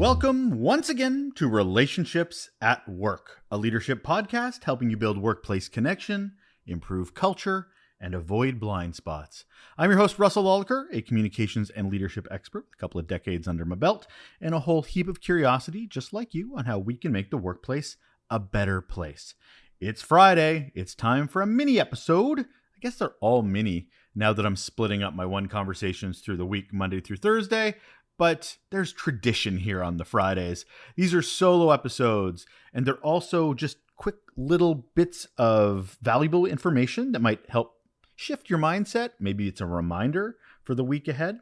Welcome once again to Relationships at Work, a leadership podcast helping you build workplace connection, improve culture, and avoid blind spots. I'm your host, Russel Lolacher, a communications and leadership expert with a couple of decades under my belt and a whole heap of curiosity, just like you, on how we can make the workplace a better place. It's Friday. It's time for a mini episode. I guess they're all mini now that I'm splitting up my one conversations through the week, Monday through Thursday. But there's tradition here on the Fridays. These are solo episodes, and they're also just quick little bits of valuable information that might help shift your mindset. Maybe it's a reminder for the week ahead.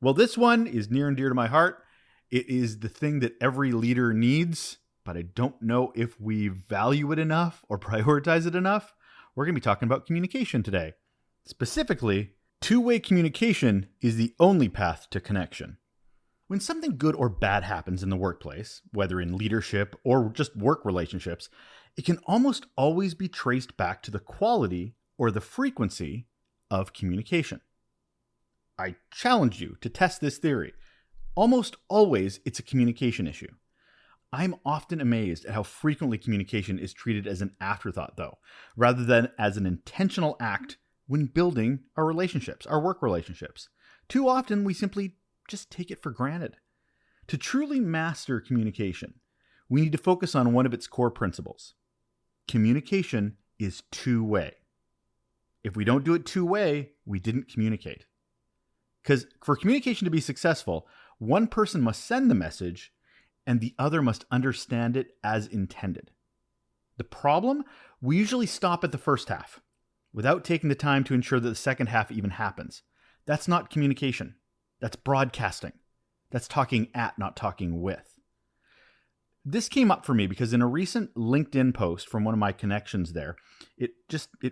Well, this one is near and dear to my heart. It is the thing that every leader needs, but I don't know if we value it enough or prioritize it enough. We're going to be talking about communication today. Specifically, two-way communication is the only path to connection. When something good or bad happens in the workplace, whether in leadership or just work relationships, it can almost always be traced back to the quality or the frequency of communication. I challenge you to test this theory. Almost always, it's a communication issue. I'm often amazed at how frequently communication is treated as an afterthought, though, rather than as an intentional act when building our relationships, our work relationships. Too often, we simply just take it for granted. To truly master communication, we need to focus on one of its core principles. Communication is two-way. If we don't do it two-way, we didn't communicate. Because for communication to be successful, one person must send the message and the other must understand it as intended. The problem? We usually stop at the first half without taking the time to ensure that the second half even happens. That's not communication. That's broadcasting. That's talking at, not talking with. This came up for me because in a recent LinkedIn post from one of my connections there, it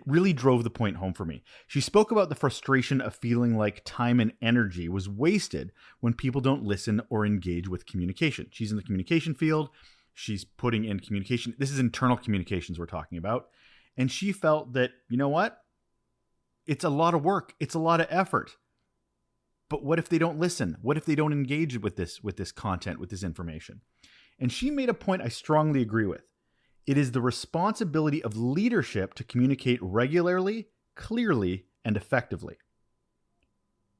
really drove the point home for me. She spoke about the frustration of feeling like time and energy was wasted when people don't listen or engage with communication. She's in the communication field. She's putting in communication. This is internal communications we're talking about. And she felt that, you know what? It's a lot of work. It's a lot of effort. But what if they don't listen? What if they don't engage with this content, with this information? And she made a point I strongly agree with. It is the responsibility of leadership to communicate regularly, clearly, and effectively.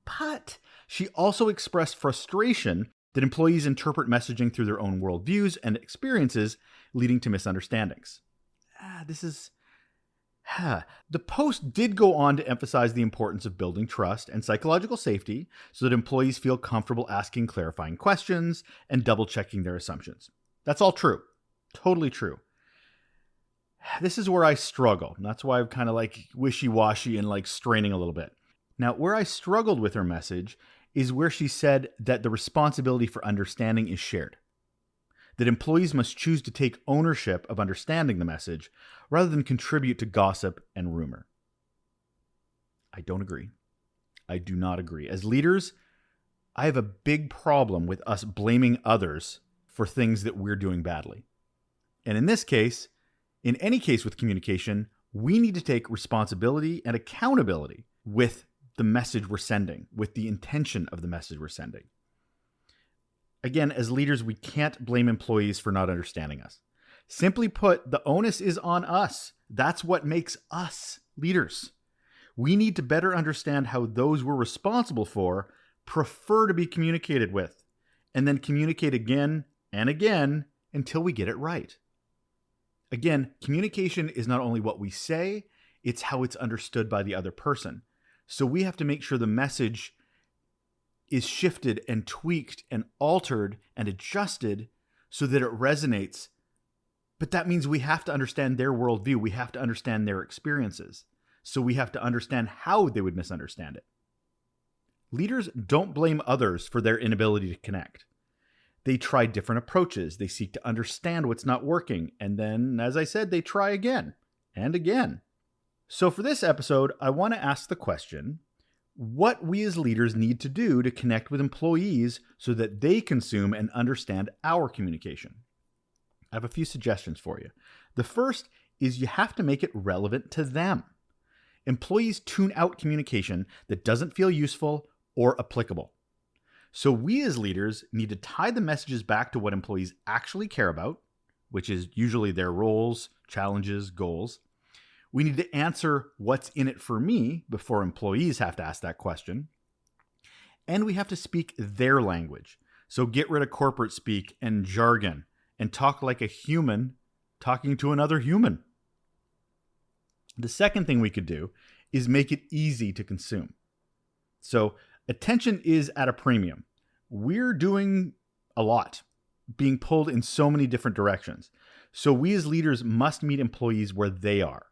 But she also expressed frustration that employees interpret messaging through their own worldviews and experiences, leading to misunderstandings. The post did go on to emphasize the importance of building trust and psychological safety so that employees feel comfortable asking clarifying questions and double-checking their assumptions. That's all true. Totally true. This is where I struggle. And that's why I'm kind of like wishy-washy and like straining a little bit. Now, where I struggled with her message is where she said that the responsibility for understanding is shared. That employees must choose to take ownership of understanding the message rather than contribute to gossip and rumor. I don't agree. I do not agree. As leaders, I have a big problem with us blaming others for things that we're doing badly. And in this case, in any case with communication, we need to take responsibility and accountability with the message we're sending, with the intention of the message we're sending. Again, as leaders, we can't blame employees for not understanding us. Simply put, the onus is on us. That's what makes us leaders. We need to better understand how those we're responsible for prefer to be communicated with, and then communicate again and again until we get it right. Again, communication is not only what we say, it's how it's understood by the other person. So we have to make sure the message is shifted and tweaked and altered and adjusted so that it resonates. But that means we have to understand their worldview. We have to understand their experiences. So we have to understand how they would misunderstand it. Leaders don't blame others for their inability to connect. They try different approaches. They seek to understand what's not working. And then, as I said, they try again and again. So for this episode, I want to ask the question, what we as leaders need to do to connect with employees so that they consume and understand our communication. I have a few suggestions for you. The first is you have to make it relevant to them. Employees tune out communication that doesn't feel useful or applicable. So we as leaders need to tie the messages back to what employees actually care about, which is usually their roles, challenges, goals. We need to answer what's in it for me before employees have to ask that question. And we have to speak their language. So get rid of corporate speak and jargon and talk like a human talking to another human. The second thing we could do is make it easy to consume. So attention is at a premium. We're doing a lot, being pulled in so many different directions. So we as leaders must meet employees where they are.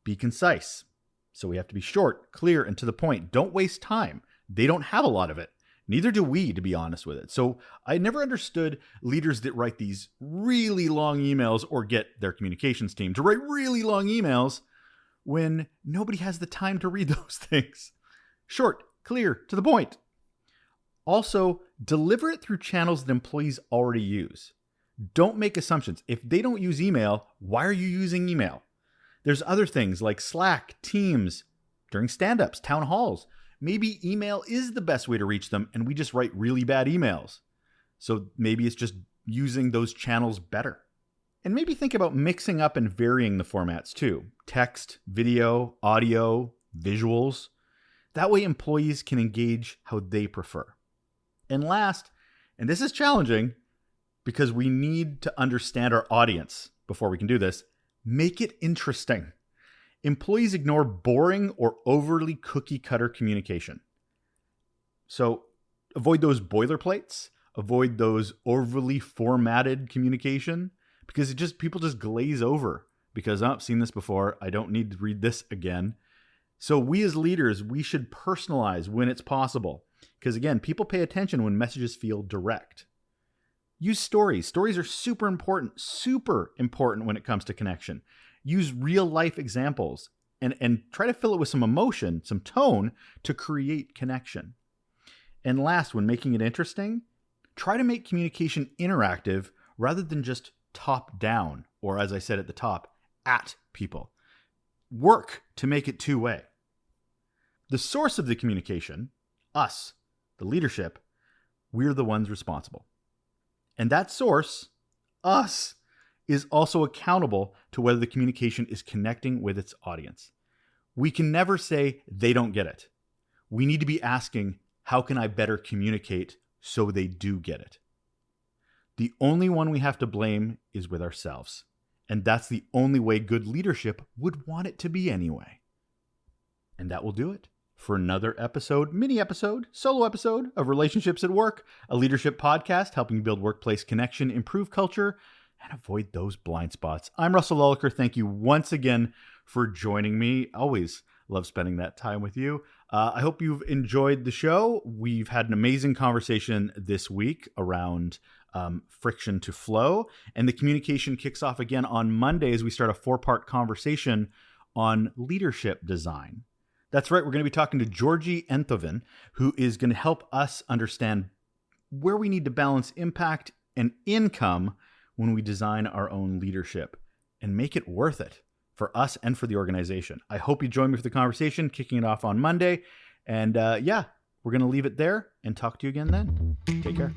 Be concise. So we have to be short, clear, and to the point. Don't waste time. They don't have a lot of it. Neither do we, to be honest with it. So I never understood leaders that write these really long emails or get their communications team to write really long emails when nobody has the time to read those things. Short, clear, to the point. Also, deliver it through channels that employees already use. Don't make assumptions. If they don't use email, why are you using email? There's other things like Slack, Teams, during stand-ups, town halls. Maybe email is the best way to reach them and we just write really bad emails. So maybe it's just using those channels better. And maybe think about mixing up and varying the formats too. Text, video, audio, visuals. That way employees can engage how they prefer. And last, and this is challenging because we need to understand our audience before we can do this, make it interesting. Employees ignore boring or overly cookie-cutter communication. So avoid those boilerplates, avoid those overly formatted communication, because people just glaze over because, I've seen this before, I don't need to read this again. So we as leaders, we should personalize when it's possible. Because again, people pay attention when messages feel direct. Use stories. Stories are super important when it comes to connection. Use real life examples and try to fill it with some emotion, some tone to create connection. And last, when making it interesting, try to make communication interactive rather than just top down, or as I said at the top, at people. Work to make it two-way. The source of the communication, us, the leadership, we're the ones responsible. And that source, us, is also accountable to whether the communication is connecting with its audience. We can never say they don't get it. We need to be asking, how can I better communicate so they do get it? The only one we have to blame is with ourselves. And that's the only way good leadership would want it to be anyway. And that will do it for another episode, mini episode, solo episode of Relationships at Work, a leadership podcast helping you build workplace connection, improve culture, and avoid those blind spots. I'm Russel Lolacher. Thank you once again for joining me. Always love spending that time with you. I hope you've enjoyed the show. We've had an amazing conversation this week around friction to flow, and the communication kicks off again on Monday as we start a 4-part conversation on leadership design. That's right. We're going to be talking to Georgie Enthoven, who is going to help us understand where we need to balance impact and income when we design our own leadership and make it worth it for us and for the organization. I hope you join me for the conversation, kicking it off on Monday. And we're going to leave it there and talk to you again then. Take care.